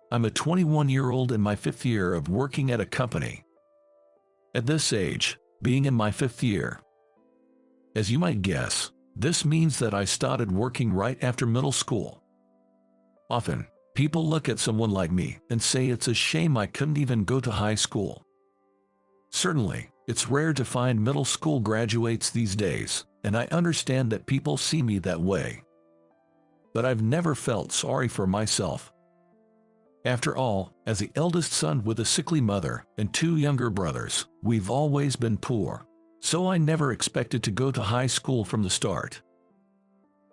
I'm a 21-year-old in my fifth year of working at a company. At this age, being in my fifth year. As you might guess, this means that I started working right after middle school. Often, people look at someone like me and say it's a shame I couldn't even go to high school. Certainly, it's rare to find middle school graduates these days, and I understand that people see me that way. But I've never felt sorry for myself. After all, as the eldest son with a sickly mother and two younger brothers, we've always been poor, so I never expected to go to high school from the start.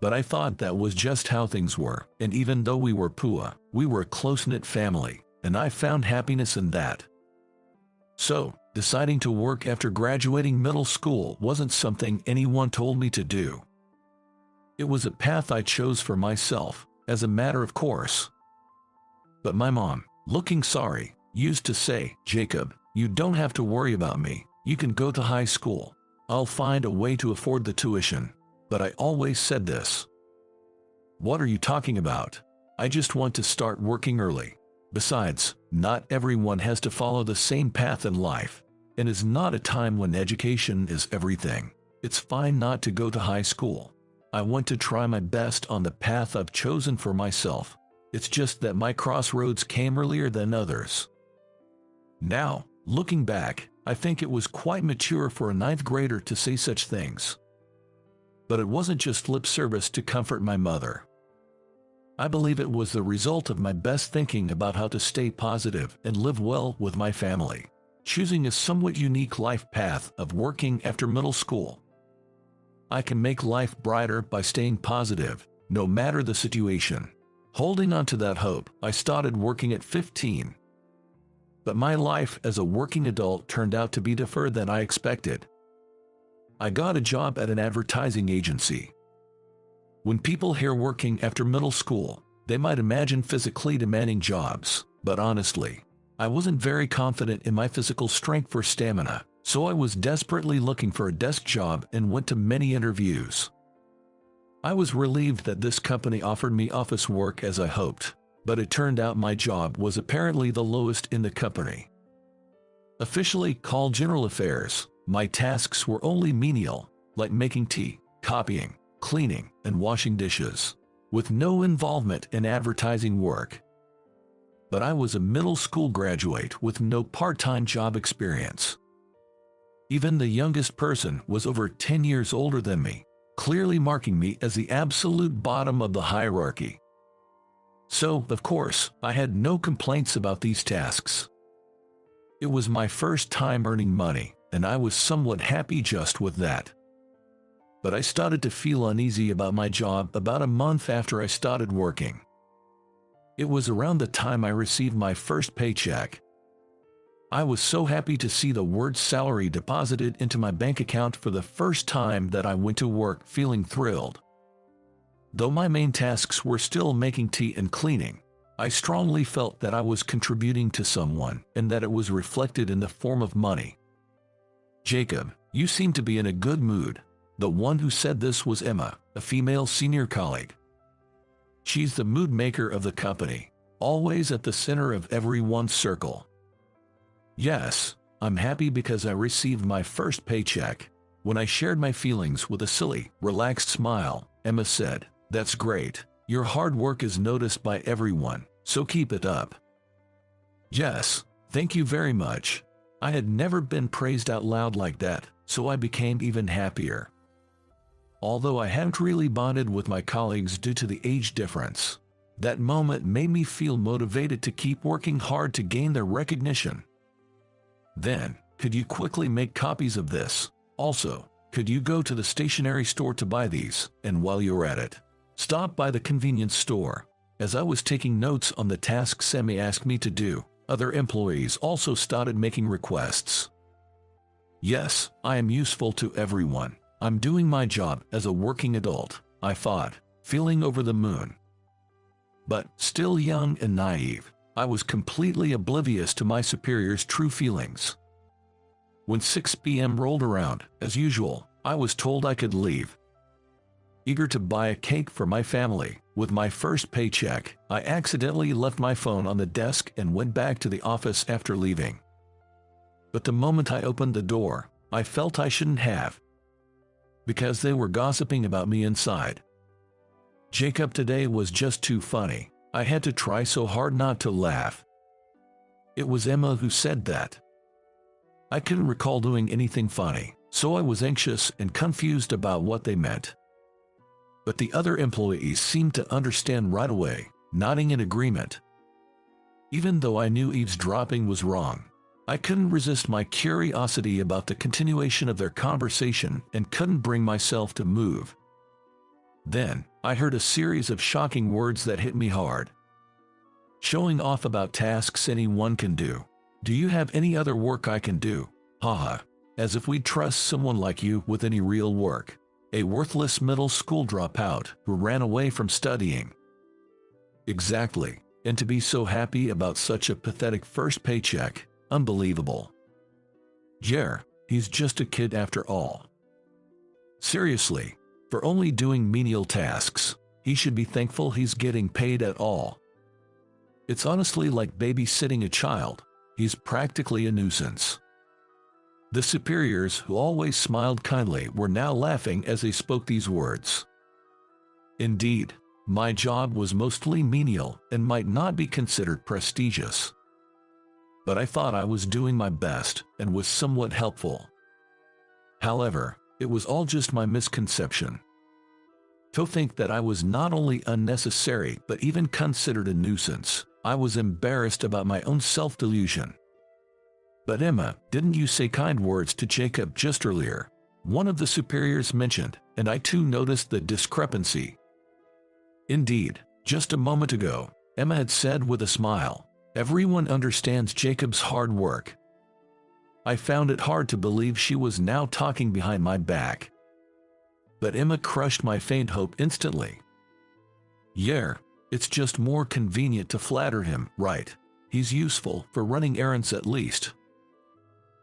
But I thought that was just how things were, and even though we were poor, we were a close-knit family, and I found happiness in that. So, deciding to work after graduating middle school wasn't something anyone told me to do. It was a path I chose for myself, as a matter of course. But my mom, looking sorry, used to say, "Jacob, you don't have to worry about me. You can go to high school. I'll find a way to afford the tuition." But I always said this. "What are you talking about? I just want to start working early. Besides, not everyone has to follow the same path in life, and it's not a time when education is everything. It's fine not to go to high school. I want to try my best on the path I've chosen for myself. It's just that my crossroads came earlier than others." Now, looking back, I think it was quite mature for a ninth grader to say such things. But it wasn't just lip service to comfort my mother. I believe it was the result of my best thinking about how to stay positive and live well with my family, choosing a somewhat unique life path of working after middle school. I can make life brighter by staying positive, no matter the situation. Holding on to that hope, I started working at 15. But my life as a working adult turned out to be different than I expected. I got a job at an advertising agency. When people hear working after middle school, they might imagine physically demanding jobs, but honestly, I wasn't very confident in my physical strength or stamina, so I was desperately looking for a desk job and went to many interviews. I was relieved that this company offered me office work as I hoped, but it turned out my job was apparently the lowest in the company. Officially called general affairs, my tasks were only menial, like making tea, copying, cleaning, and washing dishes, with no involvement in advertising work. But I was a middle school graduate with no part-time job experience. Even the youngest person was over 10 years older than me, clearly marking me as the absolute bottom of the hierarchy. So, of course, I had no complaints about these tasks. It was my first time earning money, and I was somewhat happy just with that. But I started to feel uneasy about my job about a month after I started working. It was around the time I received my first paycheck. I was so happy to see the word salary deposited into my bank account for the first time that I went to work feeling thrilled. Though my main tasks were still making tea and cleaning, I strongly felt that I was contributing to someone and that it was reflected in the form of money. "Jacob, you seem to be in a good mood." The one who said this was Emma, a female senior colleague. She's the mood maker of the company, always at the center of everyone's circle. "Yes, I'm happy because I received my first paycheck." When I shared my feelings with a silly, relaxed smile, Emma said, "That's great. Your hard work is noticed by everyone, so keep it up." "Yes, thank you very much." I had never been praised out loud like that, so I became even happier. Although I hadn't really bonded with my colleagues due to the age difference, that moment made me feel motivated to keep working hard to gain their recognition. Then, could you quickly make copies of this? Also, could you go to the stationery store to buy these, and while you're at it, stop by the convenience store? As I was taking notes on the tasks Emmy asked me to do, other employees also started making requests. Yes, I am useful to everyone. I'm doing my job as a working adult, I thought, feeling over the moon. But, still young and naive, I was completely oblivious to my superior's true feelings. When 6 p.m. rolled around, as usual, I was told I could leave. Eager to buy a cake for my family, with my first paycheck, I accidentally left my phone on the desk and went back to the office after leaving. But the moment I opened the door, I felt I shouldn't have, because they were gossiping about me inside. Jacob, today was just too funny. I had to try so hard not to laugh. It was Emma who said that. I couldn't recall doing anything funny, so I was anxious and confused about what they meant. But the other employees seemed to understand right away, nodding in agreement. Even though I knew eavesdropping was wrong, I couldn't resist my curiosity about the continuation of their conversation and couldn't bring myself to move. Then, I heard a series of shocking words that hit me hard. Showing off about tasks anyone can do. Do you have any other work I can do? Haha. As if we'd trust someone like you with any real work. A worthless middle school dropout who ran away from studying. Exactly. And to be so happy about such a pathetic first paycheck. Unbelievable. Yeah, he's just a kid after all. Seriously, for only doing menial tasks, he should be thankful he's getting paid at all. It's honestly like babysitting a child. He's practically a nuisance. The superiors, who always smiled kindly, were now laughing as they spoke these words. Indeed, my job was mostly menial and might not be considered prestigious. But I thought I was doing my best and was somewhat helpful. However, it was all just my misconception. To think that I was not only unnecessary but even considered a nuisance, I was embarrassed about my own self-delusion. But Emma, didn't you say kind words to Jacob just earlier? One of the superiors mentioned, and I too noticed the discrepancy. Indeed, just a moment ago, Emma had said with a smile, "Everyone understands Jacob's hard work." I found it hard to believe she was now talking behind my back. But Emma crushed my faint hope instantly. Yeah, it's just more convenient to flatter him, right? He's useful for running errands at least.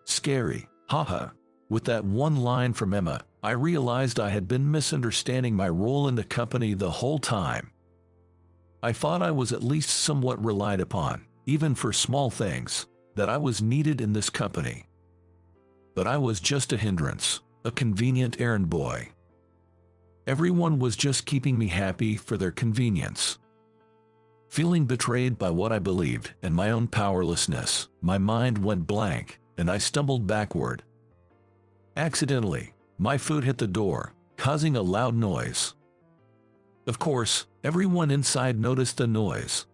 Scary, haha. With that one line from Emma, I realized I had been misunderstanding my role in the company the whole time. I thought I was at least somewhat relied upon, even for small things, that I was needed in this company. But I was just a hindrance, a convenient errand boy. Everyone was just keeping me happy for their convenience. Feeling betrayed by what I believed and my own powerlessness, my mind went blank, and I stumbled backward. Accidentally, my foot hit the door, causing a loud noise. Of course, everyone inside noticed the noise.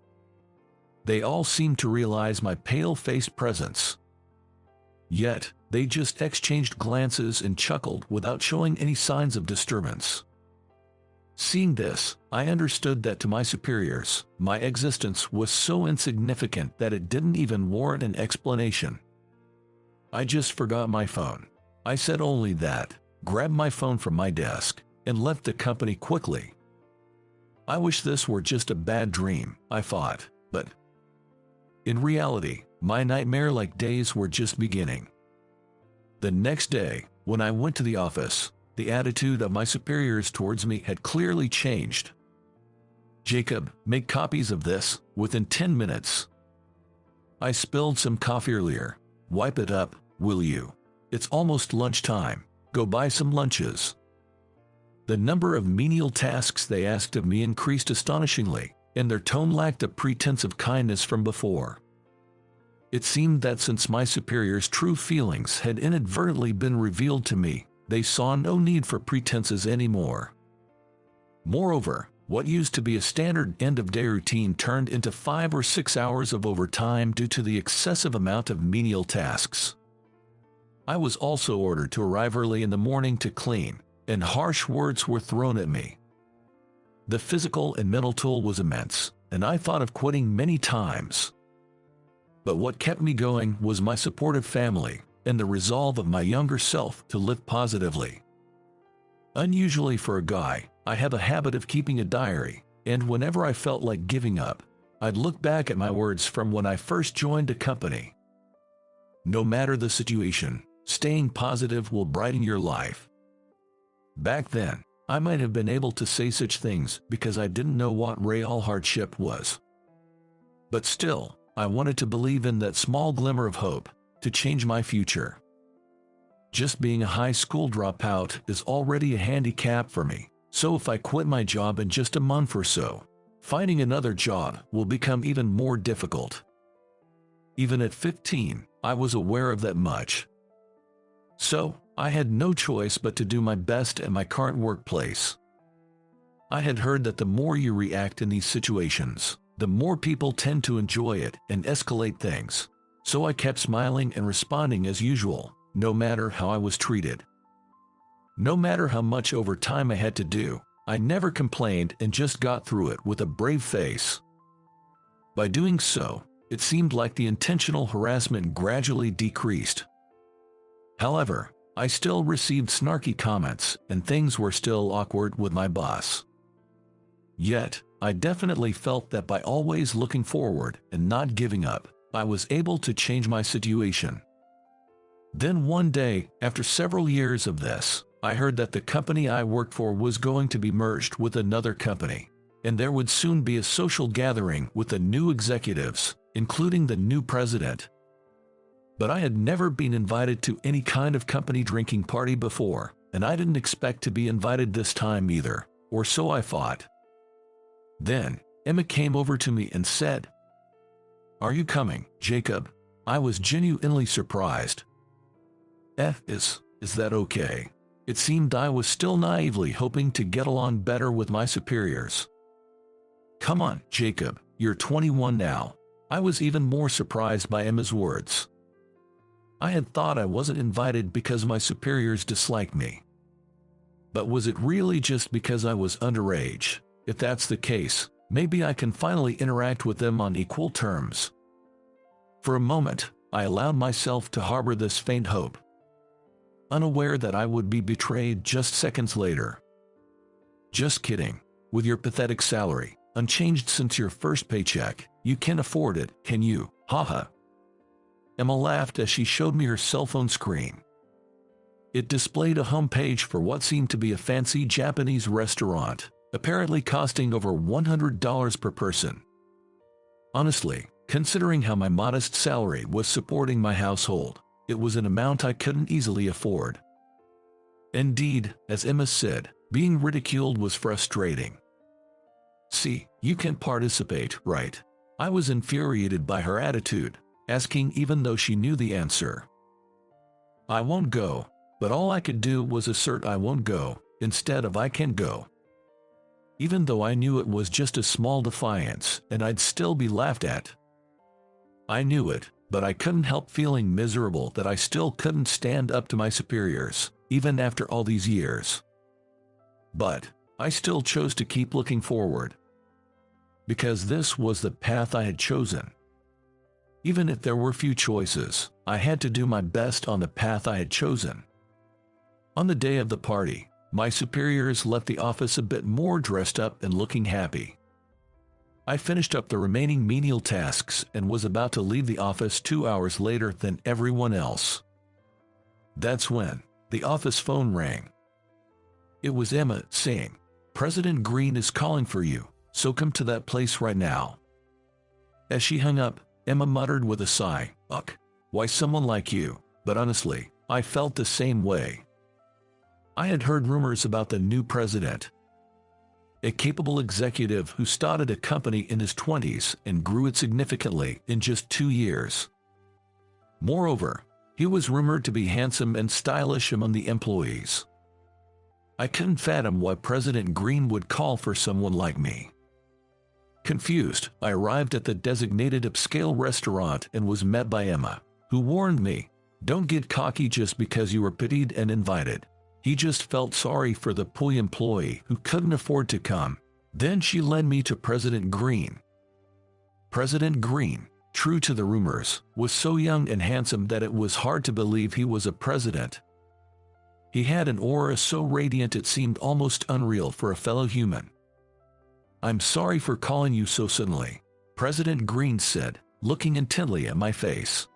They all seemed to realize my pale-faced presence. Yet, they just exchanged glances and chuckled without showing any signs of disturbance. Seeing this, I understood that to my superiors, my existence was so insignificant that it didn't even warrant an explanation. I just forgot my phone. I said only that, grabbed my phone from my desk, and left the company quickly. I wish this were just a bad dream, I thought, but in reality, my nightmare-like days were just beginning. The next day, when I went to the office, the attitude of my superiors towards me had clearly changed. "Jacob, make copies of this, within 10 minutes. I spilled some coffee earlier. Wipe it up, will you? It's almost lunchtime. Go buy some lunches." The number of menial tasks they asked of me increased astonishingly, and their tone lacked a pretense of kindness from before. It seemed that since my superiors' true feelings had inadvertently been revealed to me, they saw no need for pretenses anymore. Moreover, what used to be a standard end-of-day routine turned into 5 or 6 hours of overtime due to the excessive amount of menial tasks. I was also ordered to arrive early in the morning to clean, and harsh words were thrown at me. The physical and mental toll was immense, and I thought of quitting many times. But what kept me going was my supportive family and the resolve of my younger self to live positively. Unusually for a guy, I have a habit of keeping a diary, and whenever I felt like giving up, I'd look back at my words from when I first joined a company. No matter the situation, staying positive will brighten your life. Back then, I might have been able to say such things because I didn't know what real hardship was. But still, I wanted to believe in that small glimmer of hope to change my future. Just being a high school dropout is already a handicap for me, so if I quit my job in just a month or so, finding another job will become even more difficult. Even at 15, I was aware of that much. So, I had no choice but to do my best at my current workplace. I had heard that the more you react in these situations, the more people tend to enjoy it and escalate things. So I kept smiling and responding as usual, no matter how I was treated. No matter how much overtime I had to do, I never complained and just got through it with a brave face. By doing so, it seemed like the intentional harassment gradually decreased. However, I still received snarky comments and things were still awkward with my boss. Yet, I definitely felt that by always looking forward and not giving up, I was able to change my situation. Then one day, after several years of this, I heard that the company I worked for was going to be merged with another company, and there would soon be a social gathering with the new executives, including the new president. But I had never been invited to any kind of company drinking party before, and I didn't expect to be invited this time either, or so I thought. Then, Emma came over to me and said, "Are you coming, Jacob?" I was genuinely surprised. Is that okay? It seemed I was still naively hoping to get along better with my superiors. "Come on, Jacob, you're 21 now." I was even more surprised by Emma's words. I had thought I wasn't invited because my superiors disliked me. But was it really just because I was underage? If that's the case, maybe I can finally interact with them on equal terms. For a moment, I allowed myself to harbor this faint hope, unaware that I would be betrayed just seconds later. "Just kidding. With your pathetic salary, unchanged since your first paycheck, you can't afford it, can you? Haha." Emma laughed as she showed me her cell phone screen. It displayed a homepage for what seemed to be a fancy Japanese restaurant, apparently costing over $100 per person. Honestly, considering how my modest salary was supporting my household, it was an amount I couldn't easily afford. Indeed, as Emma said, being ridiculed was frustrating. "See, you can't participate, right?" I was infuriated by her attitude, asking even though she knew the answer. "I won't go," but all I could do was assert I won't go, instead of I can go. Even though I knew it was just a small defiance and I'd still be laughed at. I knew it, but I couldn't help feeling miserable that I still couldn't stand up to my superiors, even after all these years. But I still chose to keep looking forward. Because this was the path I had chosen. Even if there were few choices, I had to do my best on the path I had chosen. On the day of the party, my superiors left the office a bit more dressed up and looking happy. I finished up the remaining menial tasks and was about to leave the office 2 hours later than everyone else. That's when the office phone rang. It was Emma saying, "President Green is calling for you, so come to that place right now." As she hung up, Emma muttered with a sigh, "Ugh, why someone like you?" But honestly, I felt the same way. I had heard rumors about the new president. A capable executive who started a company in his 20s and grew it significantly in just 2 years. Moreover, he was rumored to be handsome and stylish among the employees. I couldn't fathom why President Green would call for someone like me. Confused, I arrived at the designated upscale restaurant and was met by Emma, who warned me, "Don't get cocky just because you were pitied and invited." He just felt sorry for the poor employee who couldn't afford to come. Then she led me to President Green. President Green, true to the rumors, was so young and handsome that it was hard to believe he was a president. He had an aura so radiant it seemed almost unreal for a fellow human. "I'm sorry for calling you so suddenly," President Green said, looking intently at my face.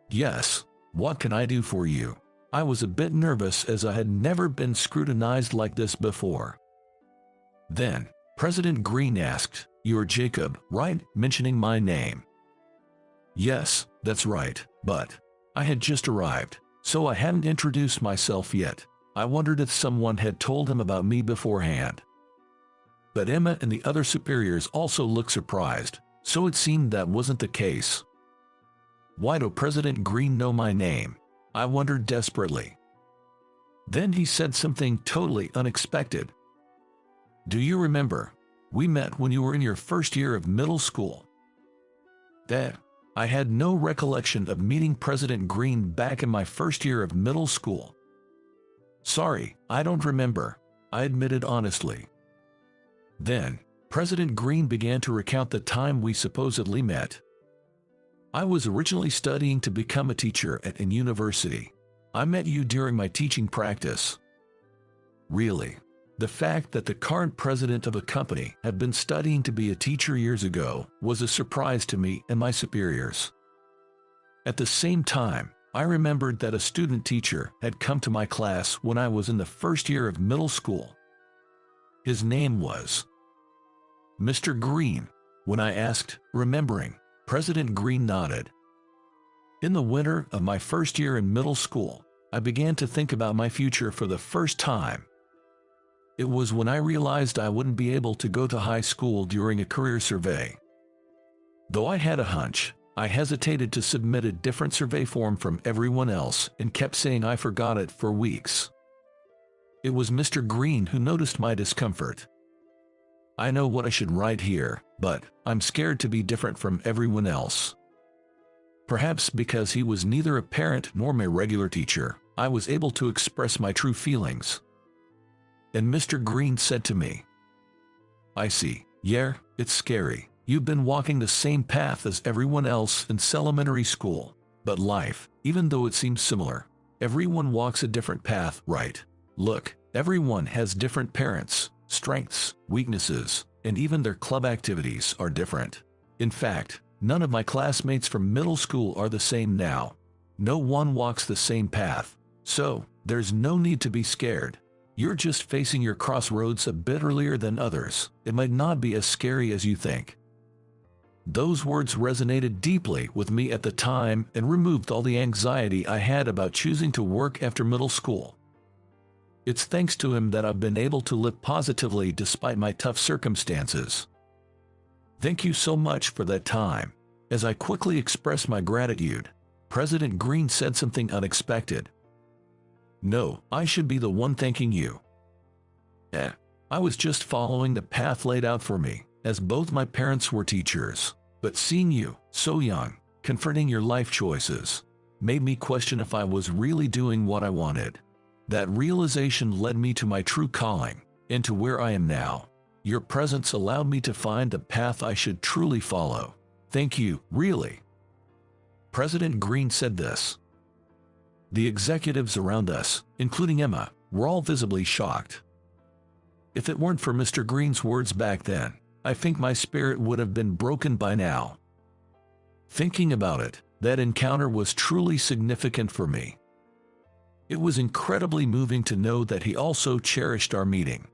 "Yes, what can I do for you?" I was a bit nervous as I had never been scrutinized like this before. Then, President Green asked, "You're Jacob, right?" mentioning my name. Yes, that's right, but I had just arrived, so I hadn't introduced myself yet. I wondered if someone had told him about me beforehand. But Emma and the other superiors also looked surprised, so it seemed that wasn't the case. Why do President Green know my name? I wondered desperately. Then he said something totally unexpected. "Do you remember? We met when you were in your first year of middle school." That I had no recollection of meeting President Green back in my first year of middle school. "Sorry, I don't remember," I admitted honestly. Then, President Green began to recount the time we supposedly met. "I was originally studying to become a teacher at a university. I met you during my teaching practice." Really? The fact that the current president of a company had been studying to be a teacher years ago was a surprise to me and my superiors. At the same time, I remembered that a student teacher had come to my class when I was in the first year of middle school. His name was Mr. Green. When I asked, remembering, President Green nodded. In the winter of my first year in middle school, I began to think about my future for the first time. It was when I realized I wouldn't be able to go to high school during a career survey. Though I had a hunch, I hesitated to submit a different survey form from everyone else and kept saying I forgot it for weeks. It was Mr. Green who noticed my discomfort. "I know what I should write here, but I'm scared to be different from everyone else." Perhaps because he was neither a parent nor my regular teacher, I was able to express my true feelings. And Mr. Green said to me, "I see, yeah, it's scary. You've been walking the same path as everyone else in elementary school. But life, even though it seems similar, everyone walks a different path, right? Look, everyone has different parents, strengths, weaknesses, and even their club activities are different. In fact, none of my classmates from middle school are the same now. No one walks the same path, so there's no need to be scared. You're just facing your crossroads a bit earlier than others. It might not be as scary as you think." Those words resonated deeply with me at the time and removed all the anxiety I had about choosing to work after middle school. It's thanks to him that I've been able to live positively despite my tough circumstances. Thank you so much for that time. As I quickly expressed my gratitude, President Green said something unexpected. "No, I should be the one thanking you. I was just following the path laid out for me, as both my parents were teachers. But seeing you, so young, confronting your life choices, made me question if I was really doing what I wanted. That realization led me to my true calling, and to where I am now. Your presence allowed me to find the path I should truly follow. Thank you, really." President Green said this. The executives around us, including Emma, were all visibly shocked. If it weren't for Mr. Green's words back then, I think my spirit would have been broken by now. Thinking about it, that encounter was truly significant for me. It was incredibly moving to know that he also cherished our meeting.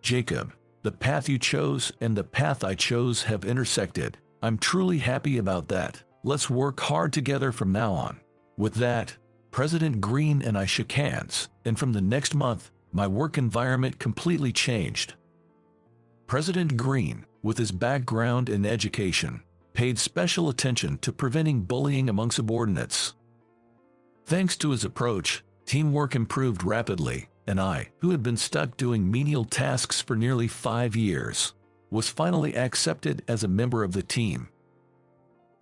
"Jacob, the path you chose and the path I chose have intersected. I'm truly happy about that. Let's work hard together from now on." With that, President Green and I shook hands, and from the next month, my work environment completely changed. President Green, with his background in education, paid special attention to preventing bullying among subordinates. Thanks to his approach, teamwork improved rapidly, and I, who had been stuck doing menial tasks for nearly 5 years, was finally accepted as a member of the team.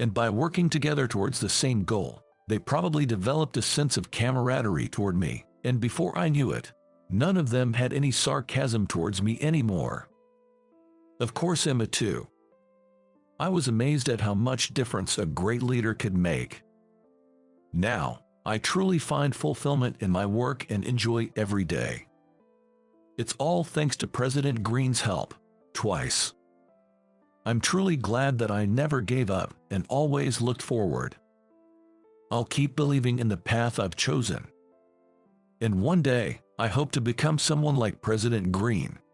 And by working together towards the same goal, they probably developed a sense of camaraderie toward me, and before I knew it, none of them had any sarcasm towards me anymore. Of course, Emma too. I was amazed at how much difference a great leader could make. Now, I truly find fulfillment in my work and enjoy every day. It's all thanks to President Green's help, twice. I'm truly glad that I never gave up and always looked forward. I'll keep believing in the path I've chosen, And one day, I hope to become someone like President Green.